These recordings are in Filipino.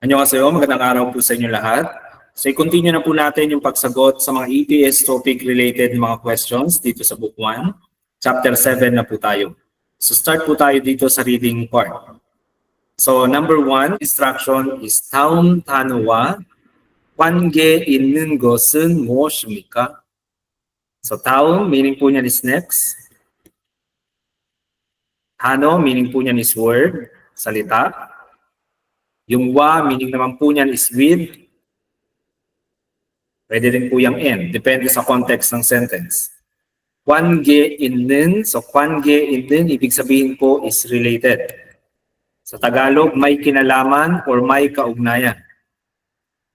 Annyeonghaseyo, magandang araw po sa inyo lahat. So i-continue na po natin yung pagsagot sa mga EPS topic related mga questions dito sa Book 1. Chapter 7 na po tayo. So start po tayo dito sa reading part. So number 1, instruction is 다음 단어와 관계 있는 것은 무엇입니까? So 다음 meaning po niyan is next. 단어 meaning po niyan is word, salita. Yung wa meaning naman po niyan is with. Pwede rin po yung in. Depende sa context ng sentence. 관계 있는, so 관계 있는, ibig sabihin po is related. Sa Tagalog, may kinalaman or may kaugnayan.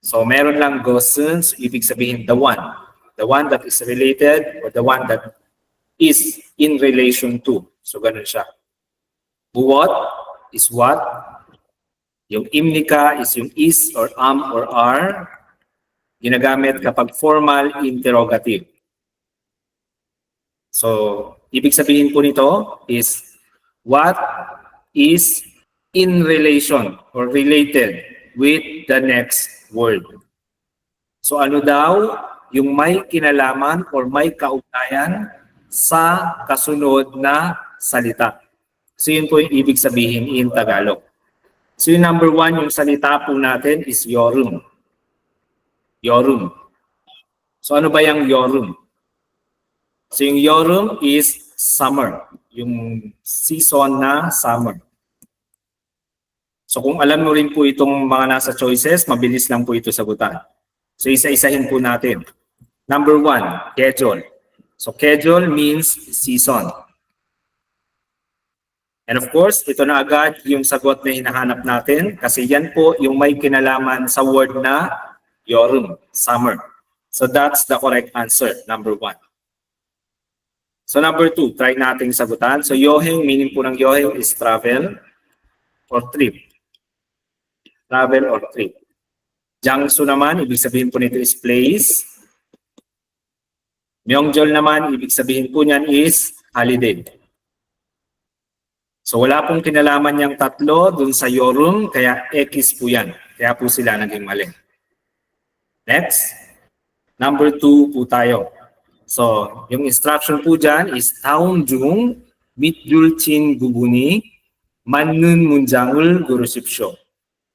So meron lang 것은, so ibig sabihin the one. The one that is related or the one that is in relation to. So ganun siya. What is what. Yung imnika is yung is or am or are. Ginagamit kapag formal interrogative. So, ibig sabihin po nito is what is in relation or related with the next word. So, ano daw yung may kinalaman or may kaugnayan sa kasunod na salita. So, yun po yung ibig sabihin in Tagalog. So, yung number 1, yung salita po natin is yorum. Yorum. So ano ba yung yorum? So yung yorum is summer. Yung season na summer. So kung alam mo rin po itong mga nasa choices, mabilis lang po ito sagutan. So isa-isahin po natin. Number 1, 계절. So 계절 means season. And of course, ito na agad yung sagot na hinahanap natin kasi yan po yung may kinalaman sa word na yorum, summer. So that's the correct answer, number 1. So number 2, try nating sagutan. So yoheng, meaning po ng yoheng is travel or trip. Travel or trip. Jangsu naman, ibig sabihin po nito is place. Myeongjol naman, ibig sabihin po niyan is holiday. So wala pong kinalaman niyang tatlo dun sa yorum, kaya X po yan. Kaya po sila naging mali. Next, number 2 po tayo. So, yung instruction po dyan is 다음 중 밑줄친 부분이 맞는 문장을 고르십시오.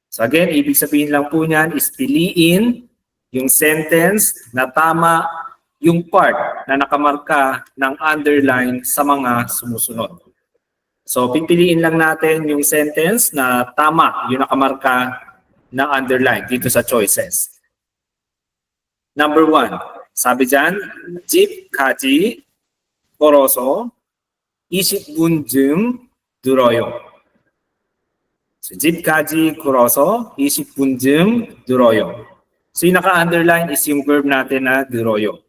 So again, ibig sabihin lang po niyan is piliin yung sentence na tama yung part na nakamarka ng underline sa mga sumusunod. So, pipiliin lang natin yung sentence na tama yung nakamarka na underline dito sa choices. Number 1, sabi dyan, 집까지 걸어서 20분쯤 들어요. So, 집까지 걸어서 20분쯤 들어요. So, yung naka-underline is yung verb natin na 들어요.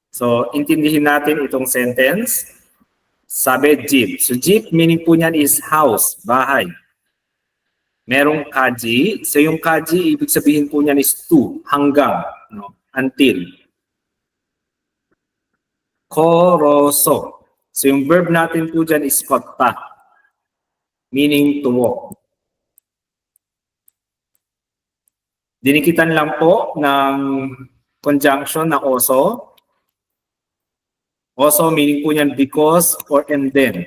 So, intindihin natin itong sentence. Sabi, 집. So, 집 meaning po niyan is house, bahay. Merong kaji. So, yung kaji, ibig sabihin po niyan is to, hanggang. No? Until. 걸어서. So yung verb natin po dyan is 걷다. Meaning to walk. Dinikitan lang po ng conjunction na also. Also meaning po niyan because or and then.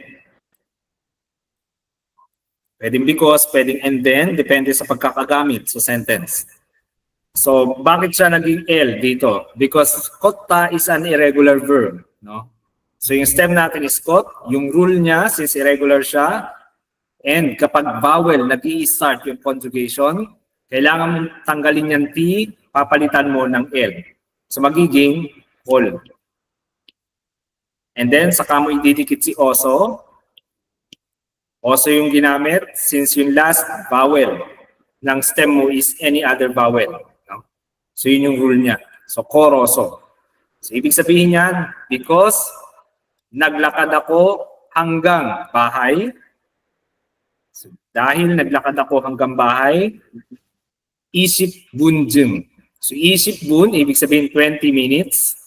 Pwedeng because, pwedeng and then, depende sa pagkakagamit sa sentence. So, bakit siya naging L dito? Because 걷다 is an irregular verb. No? So, yung stem natin is got. Yung rule niya, since irregular siya, and kapag vowel, nag-i-start yung conjugation, kailangan mong tanggalin yung T, papalitan mo ng L. So, magiging all. And then, saka mo ididikit si also. Also yung ginamit, since yung last vowel ng stem mo is any other vowel. So yun yung rule niya. So 걸어서. So ibig sabihin niyan, because naglakad ako hanggang bahay. So, dahil naglakad ako hanggang bahay, 20분쯤. So 20분, ibig sabihin 20 minutes.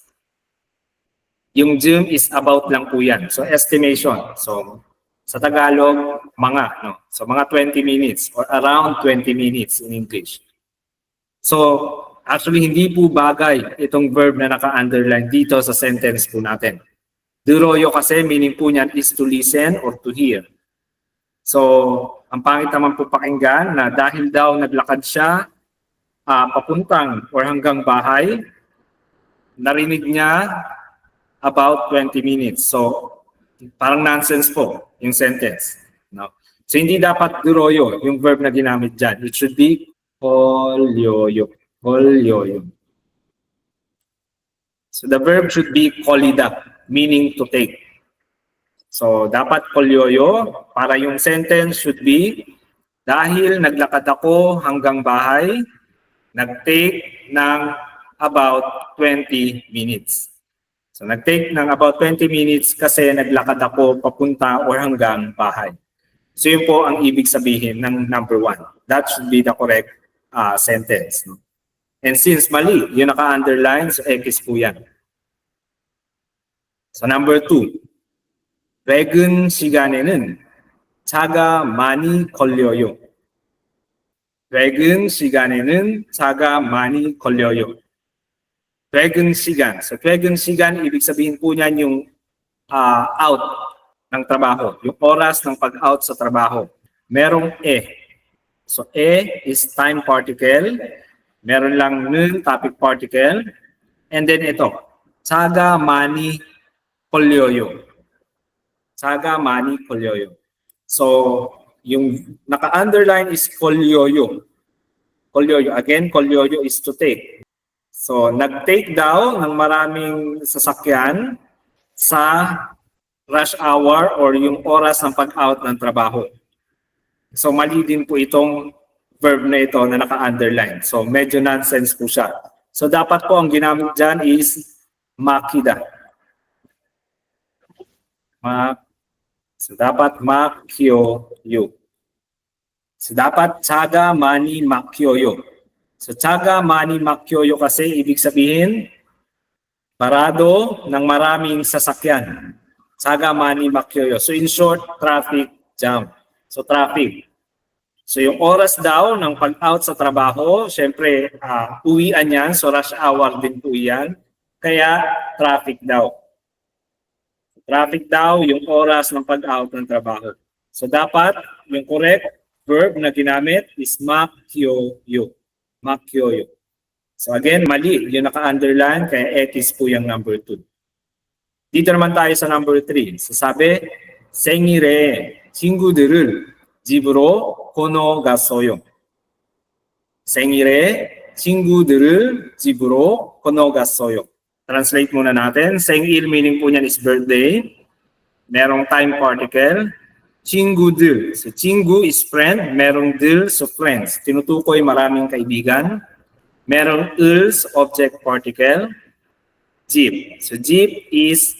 Yung 쯤 is about lang po yan. So estimation. So Sa Tagalog, mga, no? So mga 20 minutes or around 20 minutes in English. So actually hindi po bagay itong verb na naka-underline dito sa sentence po natin. Duroyo kasi meaning po niyan is to listen or to hear. So ang pangit naman po pakinggan na dahil daw naglakad siya papuntang or hanggang bahay, narinig niya about 20 minutes. So parang nonsense po yung sentence. No? So hindi dapat duroyo yung verb na ginamit dyan. It should be kolyoyo. Kolyoyo. So the verb should be kolida, meaning to take. So dapat kolyoyo para yung sentence should be dahil naglakad ako hanggang bahay, nag-take ng about 20 minutes. So nag-take ng about 20 minutes kasi naglakad ako papunta or hanggang bahay. So yun po ang ibig sabihin ng number 1. That should be the correct sentence. No? And since mali, yung naka-underline, so X po yan. So number 2. 퇴근 시간에는 차가 많이 걸려요. 퇴근 시간에는 차가 많이 걸려요. 퇴근 시간. So 퇴근 시간, ibig sabihin po niyan yung out ng trabaho. Yung oras ng pag-out sa trabaho. Merong e. So e is time particle. Meron lang nun topic particle. And then ito. 차가 많이 걸려요. 차가 많이 걸려요. So yung naka-underline is 걸려요. 걸려요. Again, 걸려요 is to take. So, nag-take daw ng maraming sasakyan sa rush hour or yung oras ng pag-out ng trabaho. So, mali din po itong verb na ito na naka-underline. So, medyo nonsense po siya. So, dapat po ang ginamit dyan is makida. So, dapat makyoyo. So, dapat 차가 많이 막혀요. So, 차가 많이 막혀요 kasi ibig sabihin, parado ng maraming sasakyan. 차가 많이 막혀요. So, in short, traffic jam. So, traffic. So, yung oras daw ng pag-out sa trabaho, syempre, uwian yan. So, rush hour din po yan. Kaya, traffic daw. Traffic daw yung oras ng pag-out ng trabaho. So, dapat yung correct verb na ginamit is makyoyo. Makyoyo. So again, mali. Yung naka-underline, kaya X po yung number 2. Dito naman tayo sa number 3. So sabi, 생일에 친구들을 집으로 권어갔어요. 생일에 친구들을 집으로 권어갔어요. Translate muna natin. 생일 meaning po niyan is birthday. Merong time particle. 친구들. So, 친구 is friend. Merong 들, so friends. Tinutukoy maraming kaibigan. Merong 을, object particle. 집. So, 집 is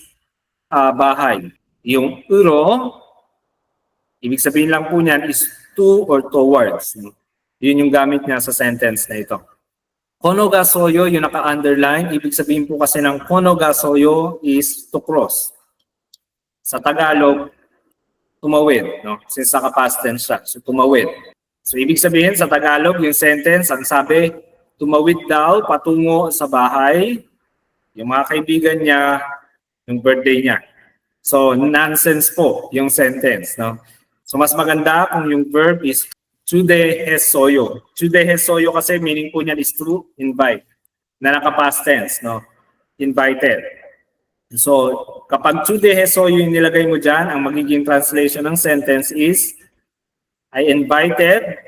bahay. Yung 으로, ibig sabihin lang po niyan is to or towards. Yun yung gamit niya sa sentence na ito. Konogasoyo, yung naka-underline. Ibig sabihin po kasi ng konogasoyo is to cross. Sa Tagalog, tumawid, no? Since naka-past tense siya. So, tumawid. So, ibig sabihin sa Tagalog, yung sentence, ang sabi, tumawid daw patungo sa bahay, yung mga kaibigan niya, yung birthday niya. So, nonsense po yung sentence, no? So, mas maganda kung yung verb is chudehesoyo. Chudehesoyo kasi meaning po niyan is to invite, na naka-past tense, no? Invited. So, kapag chudehesoyo yung nilagay mo dyan, ang magiging translation ng sentence is, I invited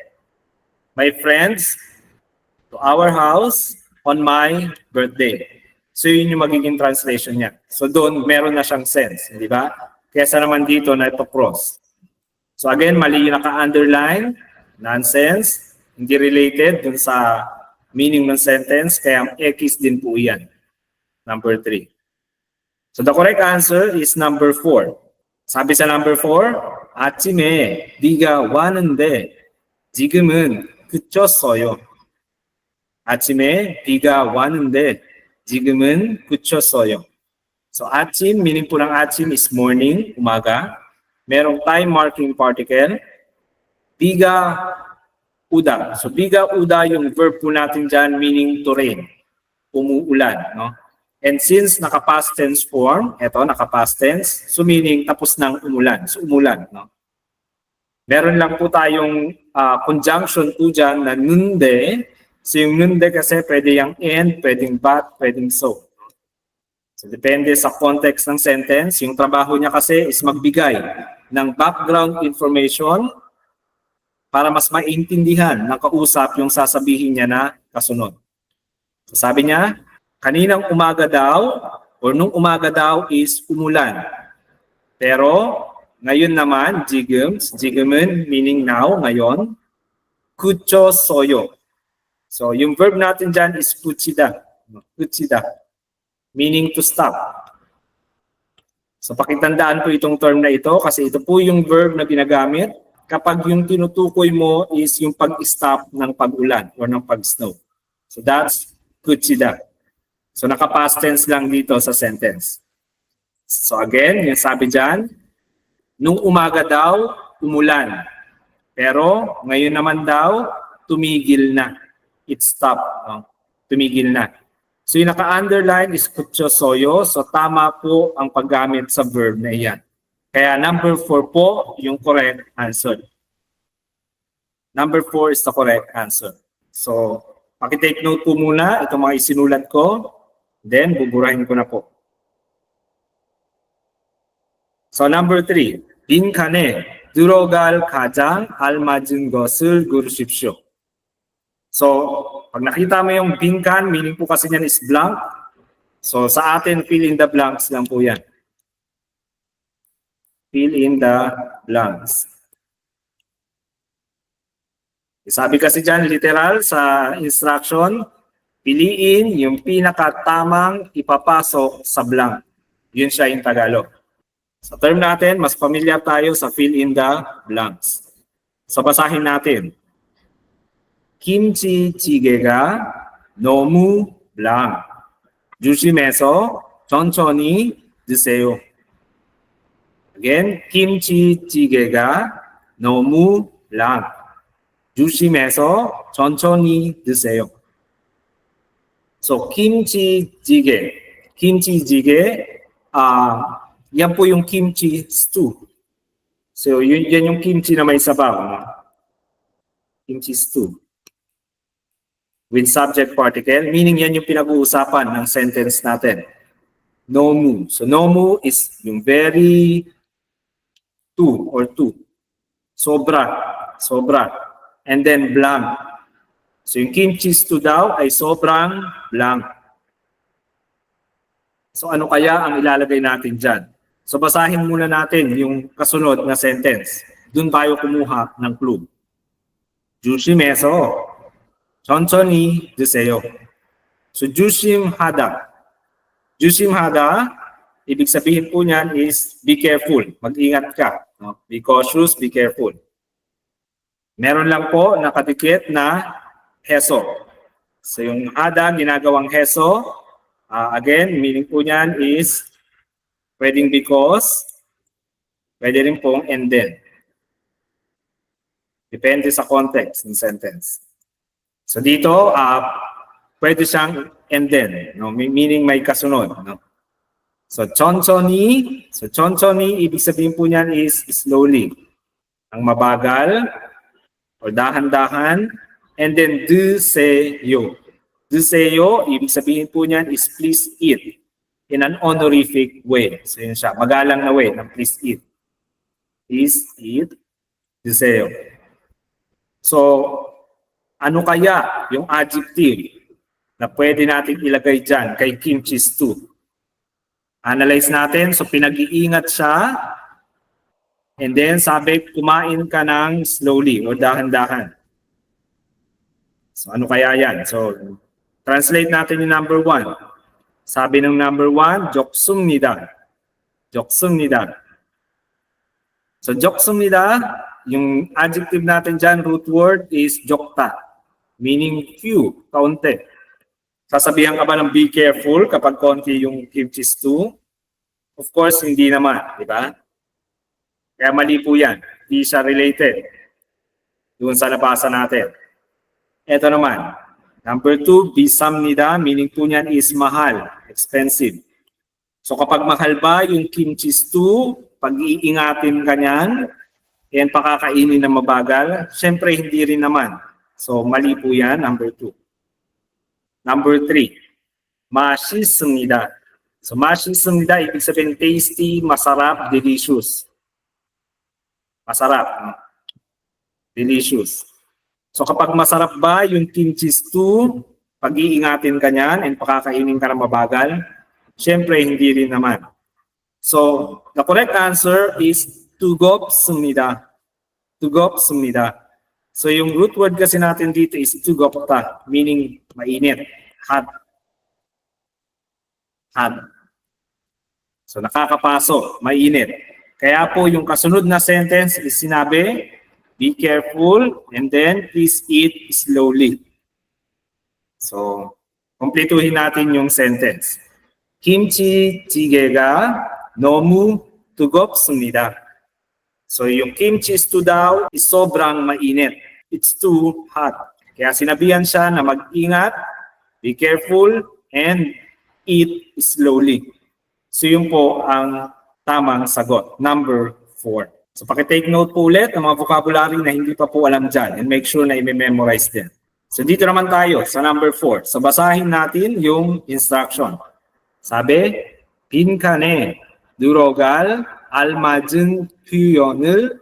my friends to our house on my birthday. So, yun yung magiging translation niya. So, doon meron na siyang sense, di ba? Kesa naman dito na ito cross. So, again, mali yung naka-underline, nonsense, hindi related dun sa meaning ng sentence, kaya X din po yan. Number 3. So the correct answer is number 4. Sabi sa number 4, 아침에 비가 왔는데 지금은 그쳤어요. 아침에 비가 왔는데 지금은 그쳤어요. So 아침, meaning po ng 아침 is morning, umaga. merong time marking particle, biga uda. So biga uda yung verb po natin dyan, meaning to rain, umuulan. No? And since naka-past tense form, eto naka-past tense, so meaning tapos nang umulan. So umulan. No? Meron lang po tayong conjunction po dyan na nunde. So yung nunde kasi pwede yung and, pwedeng but, pwedeng so. So depende sa context ng sentence. Yung trabaho niya kasi is magbigay ng background information para mas maintindihan ng kausap yung sasabihin niya na kasunod. So sabi niya, kaninang umaga daw or nung umaga daw is umulan. Pero ngayon naman, jigemen meaning now, ngayon, kucho soyo. So yung verb natin dyan is kuchida. Kuchida. Meaning to stop. So pakitandaan po itong term na ito kasi ito po yung verb na ginagamit kapag yung tinutukoy mo is yung pag-stop ng pag-ulan or ng pag-snow. So that's kuchida. So naka-past tense lang dito sa sentence. So again, yung sabi dyan, nung umaga daw, umulan. Pero ngayon naman daw, tumigil na. It stopped. No? Tumigil na. So yung naka-underline is kucho soyo. So tama po ang paggamit sa verb na iyan. Kaya number 4 po yung correct answer. Number 4 is the correct answer. So pakitake note po muna itong mga isinulat ko. Then buburahin ko na po. So number 3. 빈칸에 들어갈 가장 알맞은 것을 고르십시오. So, pag nakita mo yung 빈칸, meaning po kasi niyan is blank. So, sa atin, fill in the blanks lang po yan. Fill in the blanks. Sabi kasi dyan, literal, sa instruction, piliin yung pinakatamang ipapasok sa blank. Yun siya yung Tagalog. Sa term natin, mas familiar tayo sa fill in the blanks. So, basahin natin. 김치찌개가 너무 blank. 조심해서 천천히 드세요. Again, 김치찌개가 너무 blank. 조심해서 천천히 드세요. So, 김치찌개. 김치찌개, yan po yung kimchi stew. So, yan yung kimchi na may sabaw. No? Kimchi stew. With subject particle, meaning yan yung pinag-uusapan ng sentence natin. Nomu. So, nomu is yung very to or to. Sobra. Sobra. And then blank. So, yung kimchi stew daw ay sobrang blank. So, ano kaya ang ilalagay natin dyan? So, basahin muna natin yung kasunod na sentence. Doon tayo kumuha ng clue. 조심해서 천천히 드세요. So, 조심하다. 조심하다, ibig sabihin po niyan is be careful. Mag-ingat ka. No? Be cautious, be careful. Meron lang po nakadikit na heso. So, yung hada, ginagawang heso. Again, meaning po niyan is pwedeng because, pwede rin pong and then. Depende sa context ng sentence. So dito, pwede siyang and then, no? Meaning may kasunod. No? So 천천히, ibig sabihin po niyan is slowly. Ang mabagal, o dahan-dahan, and then 드세요. 드세요, ibig sabihin po niyan is please eat in an honorific way. So yun siya, magalang na way ng please eat. Please eat, 드세요. So, ano kaya yung adjective na pwede natin ilagay dyan kay kimchi stew? Analyze natin. So, pinag-iingat siya. And then, sabi, kumain ka ng slowly o dahan-dahan. So, ano kaya yan? So, translate natin yung number 1. Sabi ng number 1, 적습니다. 적습니다. So, 적습니다, yung adjective natin dyan, root word is 적다. Meaning few, kaunti. Sasabihan ka ba ng be careful kapag konti yung kimchi stew? Of course, hindi naman, di ba? Kaya mali po yan. Hindi siya related doon sa nabasa natin. Ito naman. Number 2, bisamnida, meaning po niyan is mahal, expensive. So kapag mahal ba yung kimchi stew, pag-iingatin ka niyan, yan pakakainin na mabagal, syempre hindi rin naman. So mali po yan, number 2. Number 3, mashisumnida. So mashisumnida, ibig sabihin tasty, masarap, delicious. Masarap. Delicious. So kapag masarap ba yung kimchi stew, pag-iingatin ka niyan and pakakainin ka na mabagal, syempre hindi rin naman. So the correct answer is tugopsumnida. Tugopsumnida. So yung root word kasi natin dito is tugopta, meaning mainit, hot. Hot. So nakakapaso, mainit. Kaya po yung kasunod na sentence is sinabi, be careful and then please eat slowly. So kumpletuhin natin yung sentence. Kimchi jjigaega 너무 뜨겁습니다. So yung kimchi stew daw is sobrang mainit. It's too hot. Kaya sinabihan siya na mag-ingat, be careful, and eat slowly. So yun po ang tamang sagot. Number 4. So pakitake note po ulit ng mga vocabulary na hindi pa po alam dyan and make sure na i-memorize din. So dito naman tayo sa number 4. So basahin natin yung instruction. Sabi, 빈칸에 들어갈 알맞은 표현을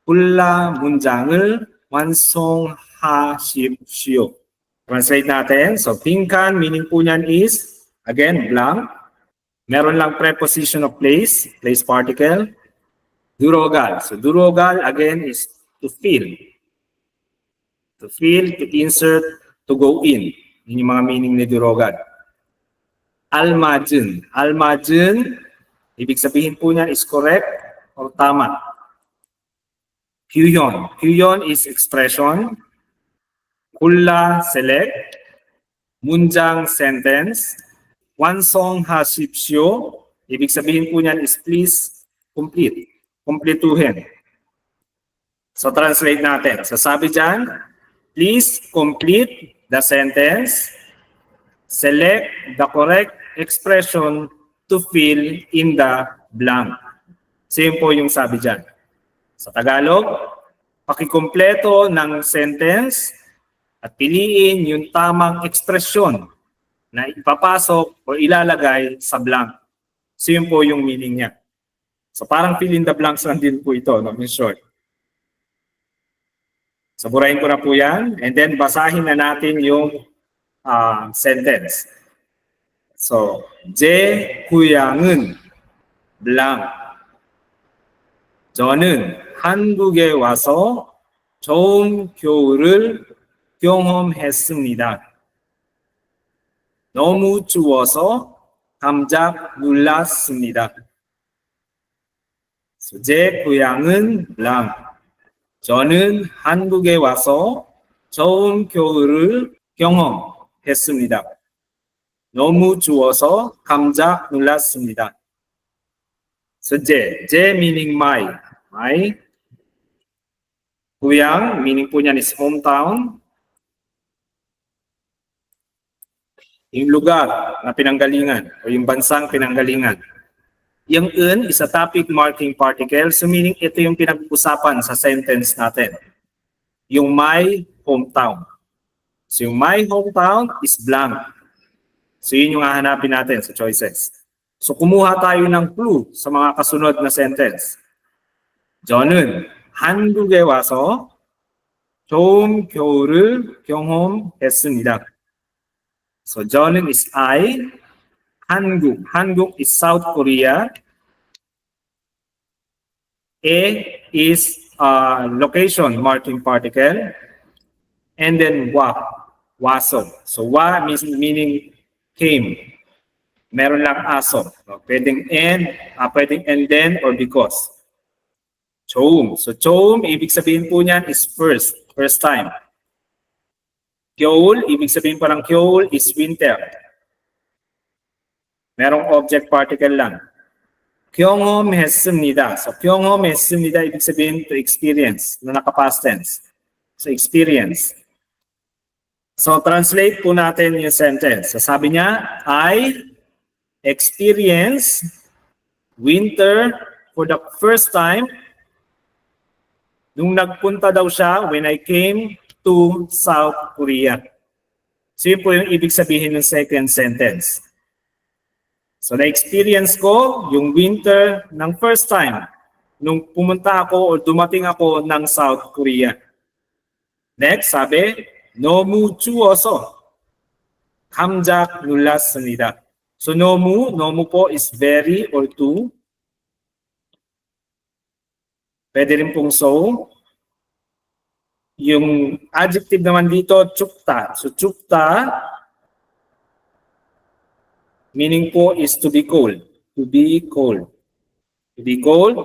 골라 문장을 완성하십시오. Translate natin. So 빈칸 meaning po niyan is, again, blank. Meron lang preposition of place, place particle. Durogal. So durogal again is to fill. To fill, to insert, to go in. Yun yung mga meaning ni durogal. Almajun. Almajun, ibig sabihin po niyan is correct or tama. Hyun. Hyun is expression. Kulla, select. Munjang, sentence. 완성하십시오. Ibig sabihin po niyan is please complete. Kumpletuhin. So translate natin. So sabi dyan, please complete the sentence. Select the correct expression to fill in the blank. So yun po yung sabi dyan. Sa Tagalog, pakikumpleto ng sentence at piliin yung tamang ekspresyon na ipapasok o ilalagay sa blank. So yun po yung meaning niya. So parang fill in the blanks lang din po ito, no? In short. So burahin ko na po yan and then basahin na natin yung sentence. So, 제 고향은 blank. 저는 한국에 와서 좋은 겨울을 경험했습니다. 너무 추워서 깜짝 놀랐습니다. 제 고향은 blank. 저는 한국에 와서 좋은 겨울을 경험했습니다. 너무 추워서 깜짝 놀랐습니다. So 제 meaning my. 고향 meaning po niyan is hometown. Yung lugar na pinanggalingan o yung bansang pinanggalingan. Yung un is a topic marking particle. So meaning ito yung pinag-usapan sa sentence natin. Yung my hometown. So yung my hometown is blank. So yun yung hahanapin natin sa choices. So kumuha tayo ng clue sa mga kasunod na sentence. 저는 한국에 와서 좋은 겨울을 경험했습니다. So 저는 is I. 한국. 한국 is South Korea. A is location marking particle. And then waso. So wa meaning came. Meron lang aso. Pwedeng and then or because. 처음. So 처음, ibig sabihin po niyan is first time. 겨울, ibig sabihin parang 겨울 is winter. Merong object particle lang. 경험했습니다. So, 경험했습니다, ibig sabihin to experience, na naka-past tense. So, experience. So, translate po natin yung sentence. So, sabi niya, I experienced winter for the first time nung nagpunta daw siya when I came to South Korea. So, yun po yung ibig sabihin ng second sentence. So, na-experience ko yung winter ng first time nung pumunta ako o dumating ako ng South Korea. Next, sabi, 너무 추워서 깜짝 놀랐습니다. So, 너무 po is very or too. Pwede rin pong so. Yung adjective naman dito, chukta. So, chukta, meaning po is to be cold. To be cold. To be cold.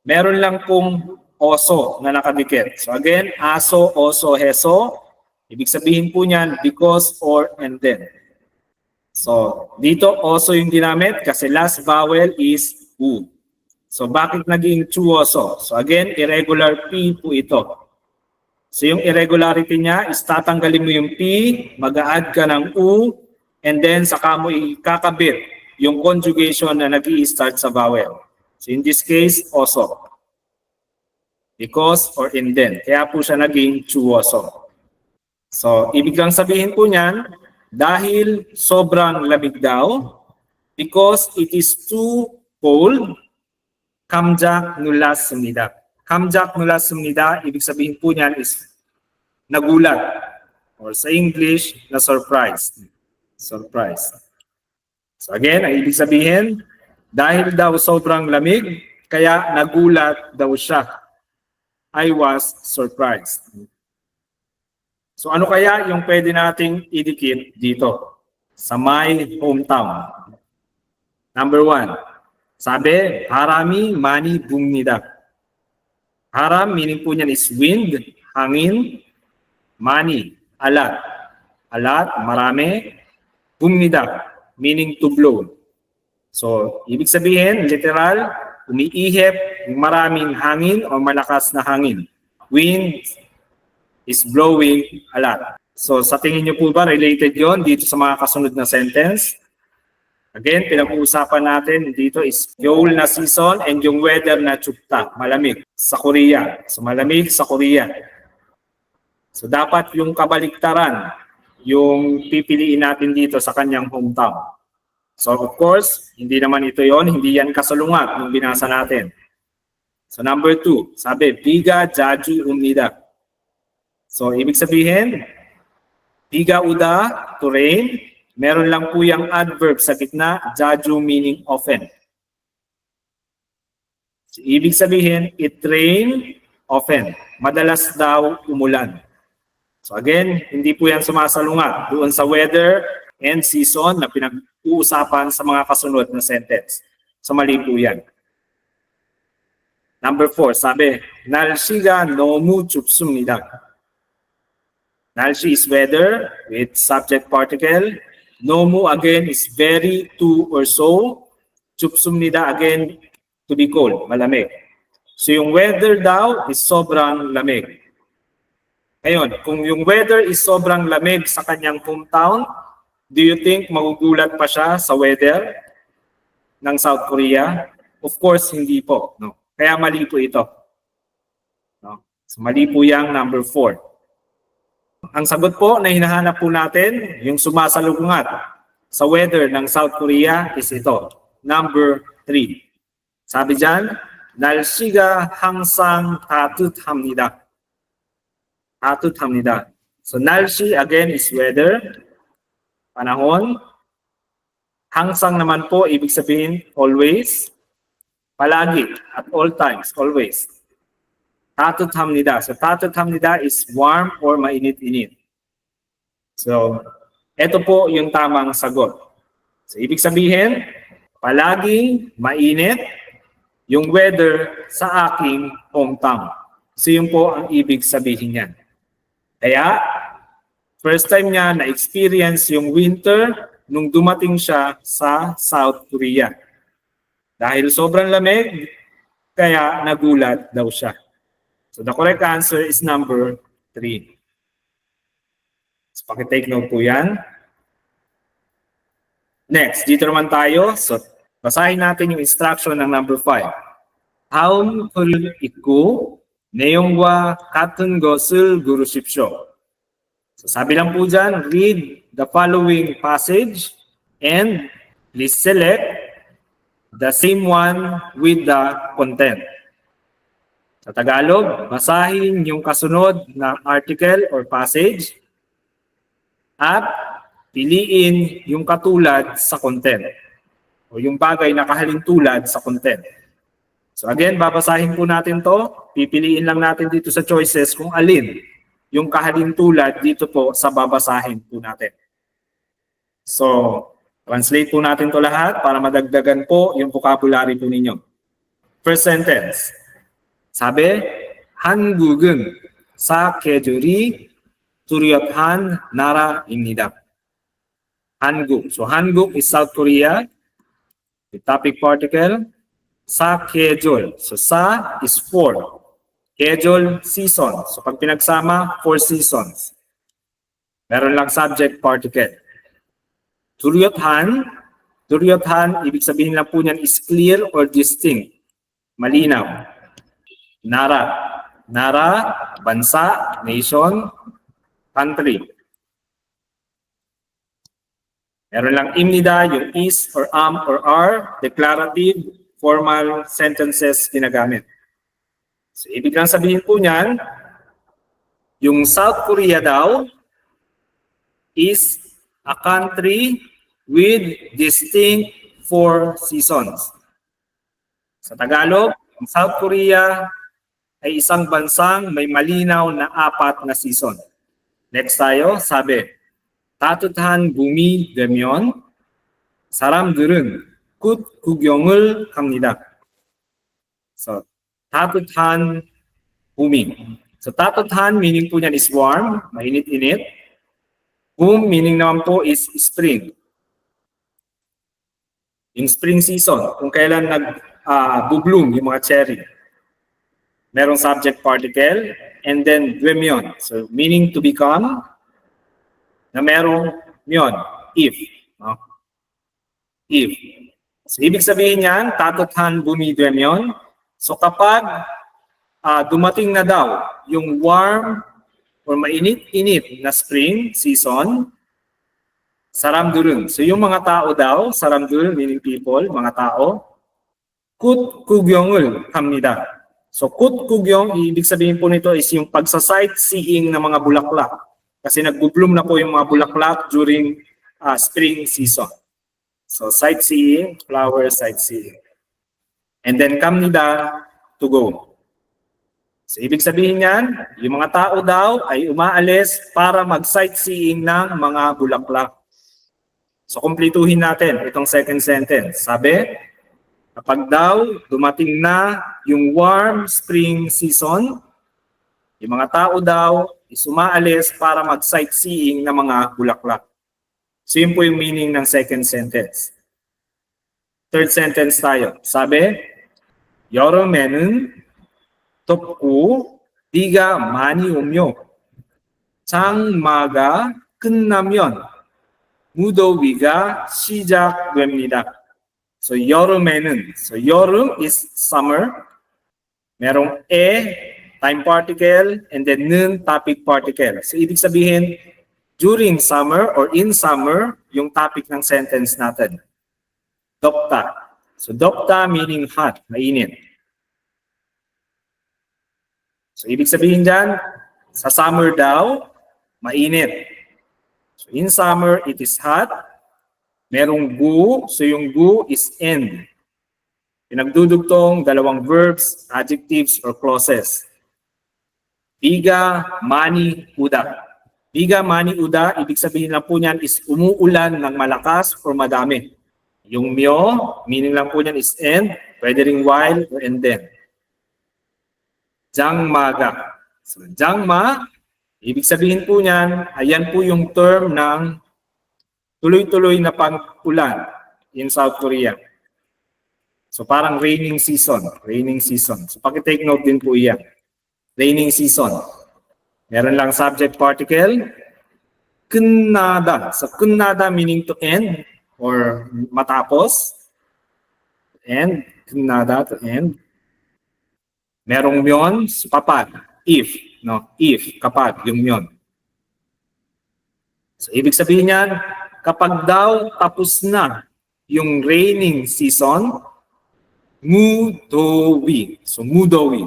Meron lang pong oso na nakadikit. So again, aso, oso, heso. Ibig sabihin po niyan, because, or, and then. So dito, oso yung ginamit kasi last vowel is u. So bakit naging chuoso? So again, irregular P po ito. So yung irregularity niya is tatanggalin mo yung P, mag-a-add ka ng U, and then saka mo ikakabit yung conjugation na nag-i-start sa vowel. So in this case, oso. Because or in then. Kaya po siya naging chuoso. So ibig lang sabihin po niyan, dahil sobrang lamig daw, because it is too cold, 깜짝 놀랐습니다. 깜짝 놀랐습니다, ibig sabihin po niyan is nagulat. Or sa English, na surprise. Surprise. So again, ang ibig sabihin, dahil daw sobrang lamig, kaya nagulat daw siya. I was surprised. So ano kaya yung pwede nating idikit dito sa my hometown? Number 1, sabi, 바람이 많이 붑니다. Haram, meaning po niyan is wind, hangin, 많이, a lot. A lot, marami. 붑니다, meaning to blow. So, ibig sabihin, literal, umiihip, maraming hangin o malakas na hangin. Wind is blowing a lot. So, sa tingin niyo po ba related yon dito sa mga kasunod na sentence? Again, pinag-uusapan natin dito is Yule na season and yung weather na chukta, malamig sa Korea. So, malamig sa Korea. So, dapat yung kabaliktaran, yung pipiliin natin dito sa kanyang hometown. So, of course, hindi naman ito yon, hindi yan kasalungat ng binasa natin. So, number 2, sabi, biga 자주 옵니다. So, ibig sabihin, biga uda, to rain. Meron lang po yung adverb sa gitna, 자주 meaning often. So, ibig sabihin, it rain often. Madalas daw umulan. So again, hindi po yan sumasalungat doon sa weather and season na pinag-uusapan sa mga kasunod na sentence. So mali po yan. Number 4, sabi, 날씨가 너무 춥습니다. 날씨 is weather with subject particle. 너무 again is very, to, or so. 춥습니다 again, to be cold, malamig. So yung weather daw is sobrang lamig. Ngayon, kung yung weather is sobrang lamig sa kanyang hometown, do you think magugulat pa siya sa weather ng South Korea? Of course, hindi po. No? Kaya mali po ito. No? So, mali po yung number 4. Ang sagot po na hinahanap po natin, yung sumasalungat sa weather ng South Korea is ito. Number 3. Sabi dyan, 날씨가 항상 따뜻합니다. 따뜻합니다. So, 날씨 again is weather. Panahon. 항상 naman po, ibig sabihin always. Palagi, at all times, always. 따뜻합니다. So, 따뜻합니다 is warm or mainit-init. So, ito po yung tamang sagot. So, ibig sabihin, palaging mainit yung weather sa aking hometown. So, yun po ang ibig sabihin niyan. Kaya, first time niya na-experience yung winter nung dumating siya sa South Korea. Dahil sobrang lamig, kaya nagulat daw siya. So the correct answer is number 3. So pakitake note po yan. Next, dito naman tayo. So basahin natin yung instruction ng number 5. 다음 글을 읽고 내용과 같은 것을 고르십시오. So sabi lang po dyan, read the following passage and please select the same one with the content. Sa Tagalog, basahin yung kasunod na article or passage at piliin yung katulad sa content o yung bagay na kahalintulad sa content. So again, babasahin po natin to. Pipiliin lang natin dito sa choices kung alin yung kahalintulad dito po sa babasahin po natin. So, translate po natin to lahat para madagdagan po yung vocabulary po ninyo. First sentence. 사배 한국은 사계절이 뚜렷한 나라입니다. 한국. So 한국 is South Korea. The topic particle. 사계절. So sa is 4. 계절 season. So pag pinagsama, 4 seasons. Meron lang subject particle. 뚜렷한. 뚜렷한, ibig sabihin lang po niyan is clear or distinct. Malinaw. Nara. Nara, bansa, nation, country. Meron lang imnida, yung is or am or are, declarative, formal sentences ginagamit. So, ibig lang sabihin po niyan, yung South Korea daw is a country with distinct 4 seasons. Sa Tagalog, ang South Korea ay isang bansang may malinaw na 4 na season. Next tayo, sabi, 따뜻한 봄이 되면 사람들은 꽃 구경을 갑니다. So, 따뜻한 봄이. So, 따뜻한 meaning po niyan is warm, mainit-init. Boom meaning naman po is spring. Yung spring season, kung kailan nag-bloom yung mga cherry. Merong subject particle, and then 되면. So, meaning to become, na merong myon, if. No? If. So, ibig sabihin yan, 따뜻한 봄이 되면, so kapag dumating na daw yung warm or mainit-init na spring season, 사람들은, so yung mga tao daw, 사람들 meaning people, mga tao, 꽃 구경을 합니다. So 꽃 구경, ibig sabihin po nito is yung pagsa-sightseeing ng mga bulaklak. Kasi nag-bloom na po yung mga bulaklak during spring season. So sightseeing, flower sightseeing. And then 갑니다, to go. So ibig sabihin yan, yung mga tao daw ay umaalis para mag-sightseeing ng mga bulaklak. So kumpletuhin natin itong second sentence. Sabi, kapag daw dumating na yung warm spring season, yung mga tao daw is umaalis para mag-sightseeing ng mga bulaklak. So yun po yung meaning ng second sentence. Third sentence tayo. Sabi, 여름에는 덥고 비가 많이 오며 장마가 끝나면 무더위가 시작됩니다. So 여름에는, so 여름 is summer. Merong time particle, and then 는 topic particle. So ibig sabihin, during summer or in summer, yung topic ng sentence natin. 덥다. So 덥다 meaning hot, mainit. So ibig sabihin dyan, sa summer daw, mainit. So in summer, it is hot. Merong gu, so yung gu is end. Pinagdudugtong dalawang verbs, adjectives, or clauses. Biga, mani, uda. Biga, mani, uda, ibig sabihin lang po niyan is umuulan ng malakas or madami. Yung myo, meaning lang po niyan is end, pwede ring while or and then. Jangmaga. So, jangma, ibig sabihin po niyan, ayan po yung term ng tuloy-tuloy na pag-ulan in South Korea. So parang raining season. Raining season. So paki-take note din po iyan. Raining season. Meron lang subject particle. 끝나다. So 끝나다 meaning to end or matapos. End. 끝나다 to end. Merong myon. So kapag. If. No? If. Kapag. Yung myon. So ibig sabihin niyan, kapag daw tapos na yung raining season, mudowi. So mudowi.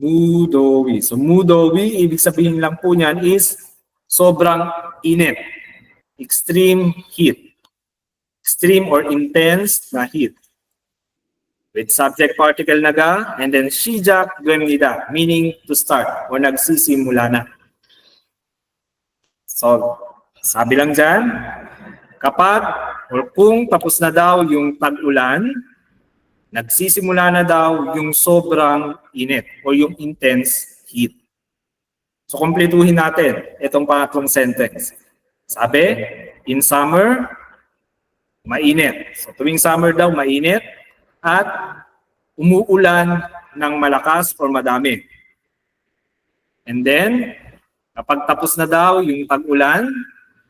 Mudowi. So mudowi, ibig sabihin lang po niyan is sobrang init. Extreme heat. Extreme or intense na heat. With subject particle naga, and then 시작 됩니다, meaning to start or nagsisimula na. So, sabi lang dyan, kapag or kung tapos na daw yung tag-ulan, nagsisimula na daw yung sobrang init o yung intense heat. So, kumpletuhin natin itong pangatlong sentence. Sabi, in summer, mainit. So, tuwing summer daw, mainit at umuulan ng malakas or madami. And then, kapag tapos na daw yung tag-ulan,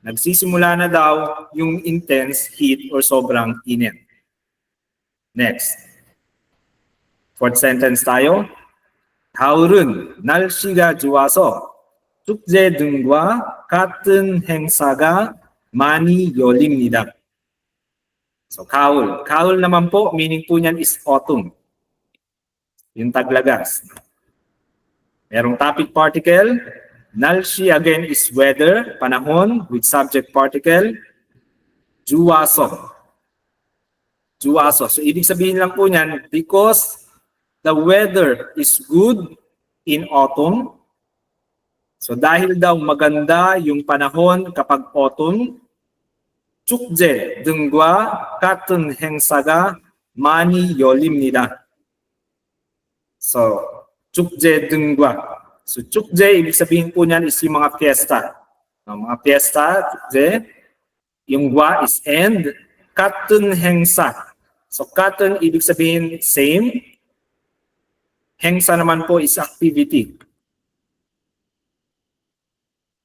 nagsisimula na daw yung intense heat or sobrang init. Next. Fourth sentence tayo. 가을은 날씨가 좋아서 축제 등과 같은 행사가 많이 열립니다. So, 가을. 가을 naman po, meaning po niyan is autumn. Yung taglagas. Merong topic particle. 날씨 again is weather, panahon, with subject particle. 좋아서. 좋아서. So, ibig sabihin lang po niyan, because the weather is good in autumn. So, dahil daw maganda yung panahon kapag autumn, 축제 등과 같은 행사가 많이 열립니다. So, 축제 등과. So, 축제, ibig sabihin po niyan is yung mga fiesta. Mga fiesta, 축제. Yung wa is end. 같은 행사. So, 같은, ibig sabihin same. 행사 naman po is activity.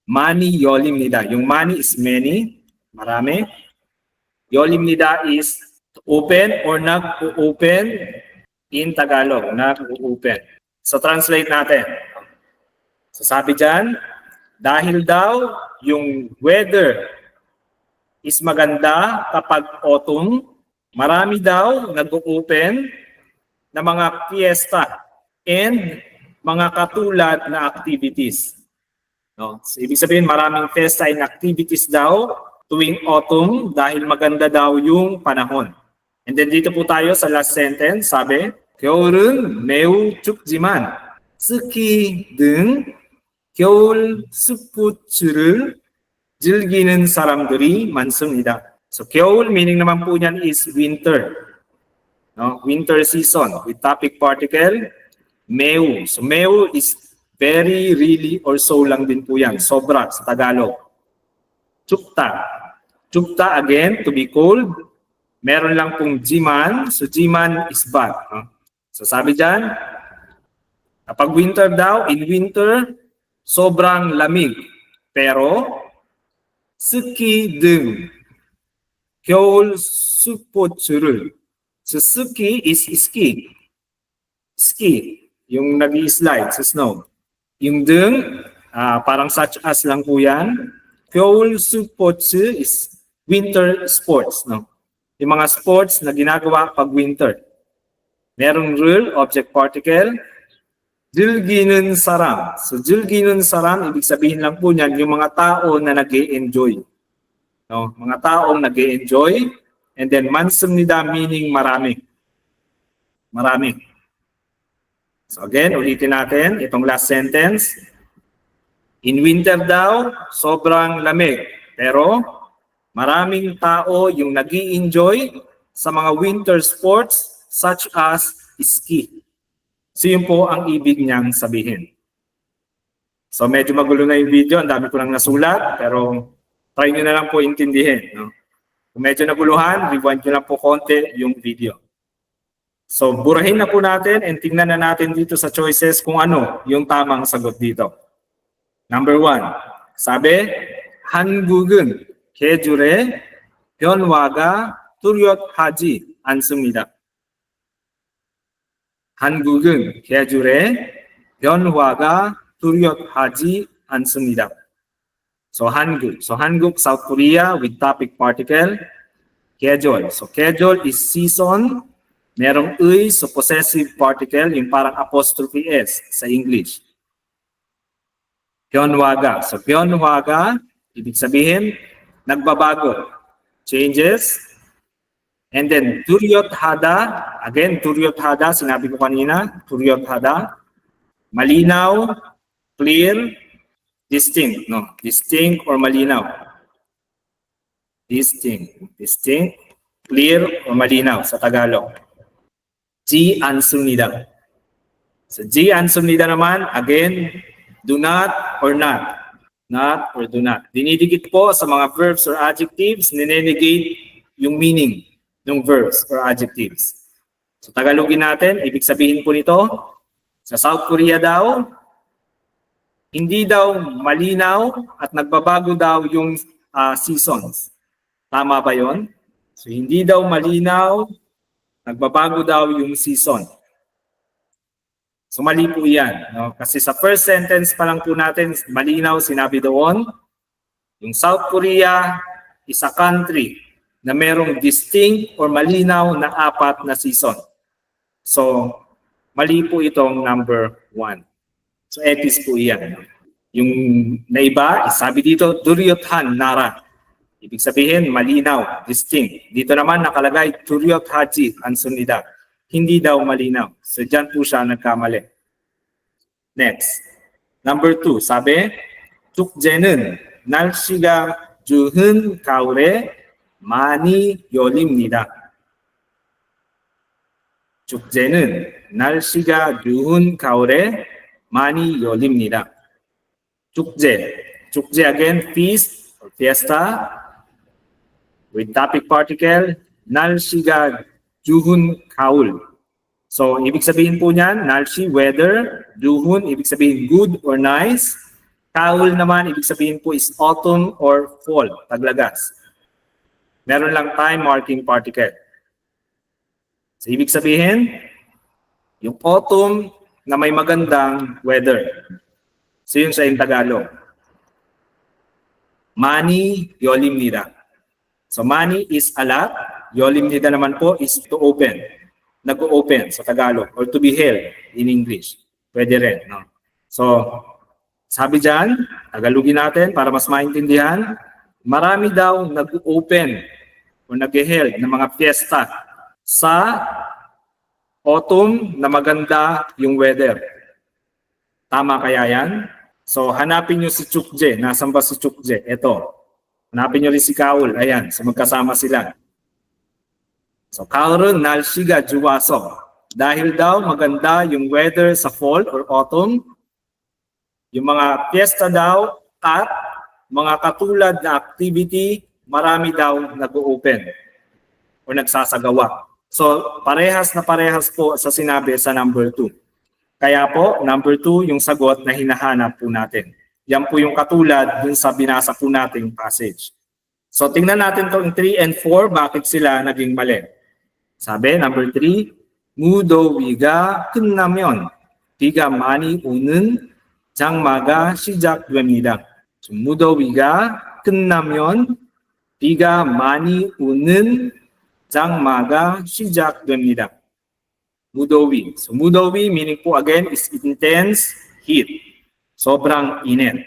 많이 열립니다. Yung 많이 is many. Marami. 열립니다 is to open or nag-open in Tagalog. Nag-open. So, translate natin. So sabi dyan, dahil daw yung weather is maganda kapag autumn, marami daw nag-open na mga fiesta and mga katulad na activities. No? So, ibig sabihin maraming fiesta and activities daw tuwing autumn dahil maganda daw yung panahon. And then dito po tayo sa last sentence, sabi, 겨울은 매우 춥지만 스키 등 겨울 스포츠를 즐기는 사람들이 많습니다. So 겨울 meaning naman po niyan is winter. No? Winter season with topic particle 매우. So 매우 is very, really, or so lang din po yan. Sobra sa Tagalog. 춥다. 춥다 again, to be cold. Meron lang pong jiman. So jiman is bad. No? So sabi dyan, kapag winter daw, in winter, sobrang lamig. Pero, ski 등 겨울 스포츠를. So, ski is ski. Ski, yung nag-i-slide sa snow. Yung 등, parang such as lang po yan. 겨울 스포츠 is winter sports. No? Yung mga sports na ginagawa pag winter. Merong rule, object particle. 즐기는 사람. So, 즐기는 사람, ibig sabihin lang po niyan, yung mga tao na nag-e-enjoy. No? Mga taong nag-e-enjoy. And then, 많습니다 meaning marami. Marami. So, again, ulitin natin itong last sentence. In winter daw, sobrang lamig. Pero, maraming tao yung nag-e-enjoy sa mga winter sports such as ski. So yun po ang ibig niyang sabihin. So medyo magulo na yung video, ang dami ko lang nasulat, pero try nyo na lang po intindihin. No? Kung medyo naguluhan, rewind nyo lang po konti yung video. So, burahin na po natin and tingnan na natin dito sa choices kung ano yung tamang sagot dito. Number 1, sabi, 한국은 계절의 변화가 뚜렷하지 않습니다. 한국은 계절의 변화가 뚜렷하지 않습니다. So, 한국. So, 한국, South Korea with topic particle, 계절. So, 계절 is season. Merong 의, so possessive particle, yung parang apostrophe S sa English. 변화가. So, 변화가, ibig sabihin, nagbabago. Changes. And then, 뚜렷하다. Again, 뚜렷하다, sinabi ko kanina, 뚜렷하다. Malinaw, clear, distinct. No? Distinct or malinaw. Distinct. Distinct, clear, or malinaw sa Tagalog. G 않습니다. So G 않습니다 naman, again, do not or not. Not or do not. Dinidikit po sa mga verbs or adjectives, ninenegate yung meaning ng verbs or adjectives. So Tagalogin natin, ibig sabihin po nito, sa South Korea daw, hindi daw malinaw at nagbabago daw yung seasons. Tama ba yon? So hindi daw malinaw, nagbabago daw yung season. So mali po yan. No? Kasi sa first sentence pa lang po natin, malinaw sinabi doon, yung South Korea is a country na merong distinct or malinaw na 4 na season. So mali po itong number 1. So etis po yan. Yung naiba, sabi dito, duryothan nara. Ibig sabihin, malinaw, distinct. Dito naman nakalagay, 뚜렷하지 않습니다. Hindi daw malinaw. So dyan po siya nagkamali. Next. Number 2, sabi, 축제는 날씨가 좋은 가을에 많이 열립니다. 축제는 날씨가 좋은 가을에 많이 열립니다. 축제. 축제 again, feast or fiesta. With topic particle, 날씨가 좋은 가을. So, ibig sabihin po niyan, 날씨, weather, 좋은, ibig sabihin good or nice. 가을 naman, ibig sabihin po is autumn or fall, taglagas. Meron lang time marking particle. So, ibig sabihin, yung autumn na may magandang weather. So, yun sa Tagalog. 많이 열립니다. So money is a lot. Yolimnida naman po is to open. Nag-open sa Tagalog or to be held in English. Pwede rin. No? So sabi dyan, Tagalogin natin para mas maintindihan, marami daw nag-open o nag-held ng mga fiesta sa autumn na maganda yung weather. Tama kaya yan? So hanapin nyo si Chukje. Nasaan ba si Chukje? Ito. Hanapin nyo rin si Kaul. Ayan, so magkasama sila. So, 가을은 날씨가 좋아서. Dahil daw maganda yung weather sa fall or autumn, yung mga fiesta daw at mga katulad na activity, marami daw nag-open o nagsasagawa. So, parehas na parehas po sa sinabi sa number 2. Kaya po, number 2, yung sagot na hinahanap po natin. Yan po yung katulad dun sa binasa po nating passage. So tingnan natin itong 3 and 4, bakit sila naging mali. Sabi, number 3, 무더위가 끝나면 비가 많이 오는 장마가 시작됩니다. So, 무더위가 끝나면 비가 많이 오는 장마가 시작됩니다. 무더위. So 무더위 meaning po again is intense heat. Sobrang init.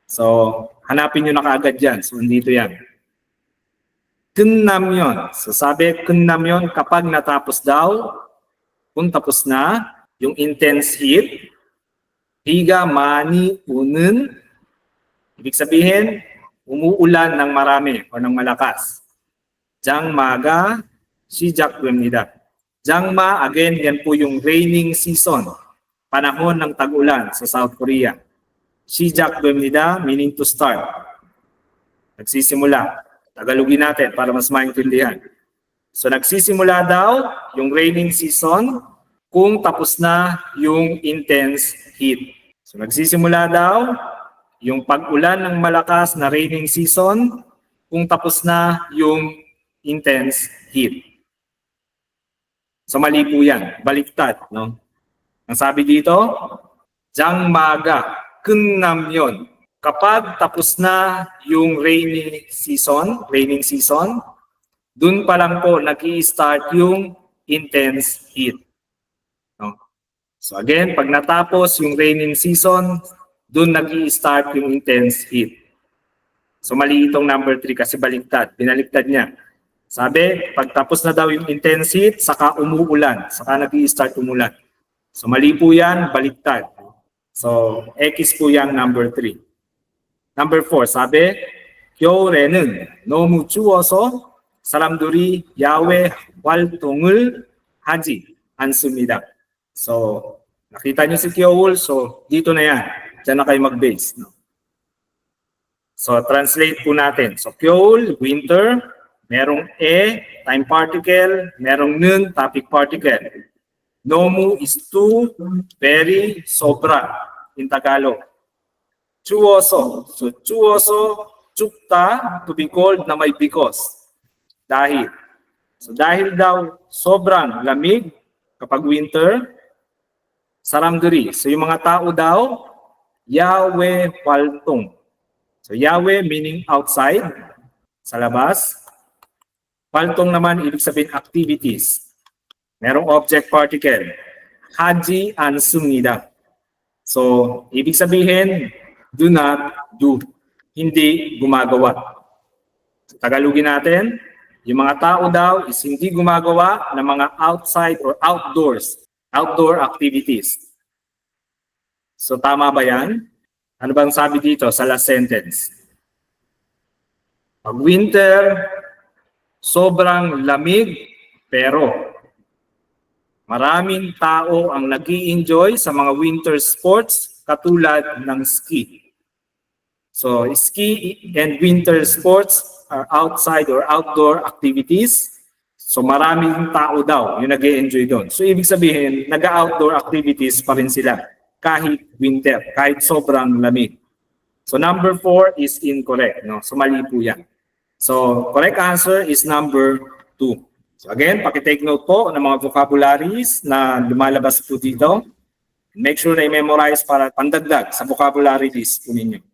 So, hanapin nyo na kaagad dyan. So, dito yan. 끝나면. So, sabi, 끝나면 kapag natapos daw, kung tapos na, yung intense heat, 비가 많이 오는, ibig sabihin, umuulan ng marami o ng malakas. 장마가 시작됩니다. 장마, again, yan po yung raining season. Panahon ng tag-ulan sa South Korea. 시작됩니다, meaning to start. Nagsisimula. Tagalogin natin para mas maintindihan. So nagsisimula daw yung raining season kung tapos na yung intense heat. So nagsisimula daw yung pag-ulan ng malakas na raining season kung tapos na yung intense heat. So mali po yan, baliktad, no? Ang sabi dito, 장마가 끝나면, kapag tapos na yung raining season, dun pa lang po nag-i-start yung intense heat. No? So again, pag natapos yung raining season, dun nag-i-start yung intense heat. So mali itong number 3 kasi baliktad, binaliktad niya. Sabi, pag tapos na daw yung intense heat, saka umuulan, saka nag-i-start umulan. So mali po yan, baliktad. So X po yan, number 3. Number 4, sabi, 겨울에는 너무 추워서 사람들이 야외 활동을 하지 않습니다. So, nakita niyo si 겨울, so dito na yan. Diyan na kayo mag-base. No? So, translate po natin. So, 겨울, winter, merong time particle, merong 는, topic particle. 너무 is too, very, sobra in Tagalog. 추워서, so 추워서, 춥다, to be cold na may because. Dahil. So dahil daw sobrang lamig kapag winter, saramduri. So yung mga tao daw, 야외 활동. So 야외 meaning outside, sa labas. 활동 naman ibig sabihin activities. Merong object particle. 하지 않습니다. So ibig sabihin, do not do. Hindi gumagawa. So, Tagalogin natin, yung mga tao daw is hindi gumagawa ng mga outside or outdoor activities. So tama ba yan? Ano bang sabi dito sa last sentence? Pag winter, sobrang lamig, pero maraming tao ang nag-i-enjoy sa mga winter sports katulad ng ski. So ski and winter sports are outside or outdoor activities. So maraming tao daw yung nag-e-enjoy doon. So ibig sabihin, nag-outdoor activities pa rin sila kahit winter, kahit sobrang lamig. So number 4 is incorrect. No? So mali po yan. So correct answer is number 2. So again, pakitake note po ng mga vocabularies na lumalabas po dito. Make sure na i-memorize para pandagdag sa vocabulary list po ninyo.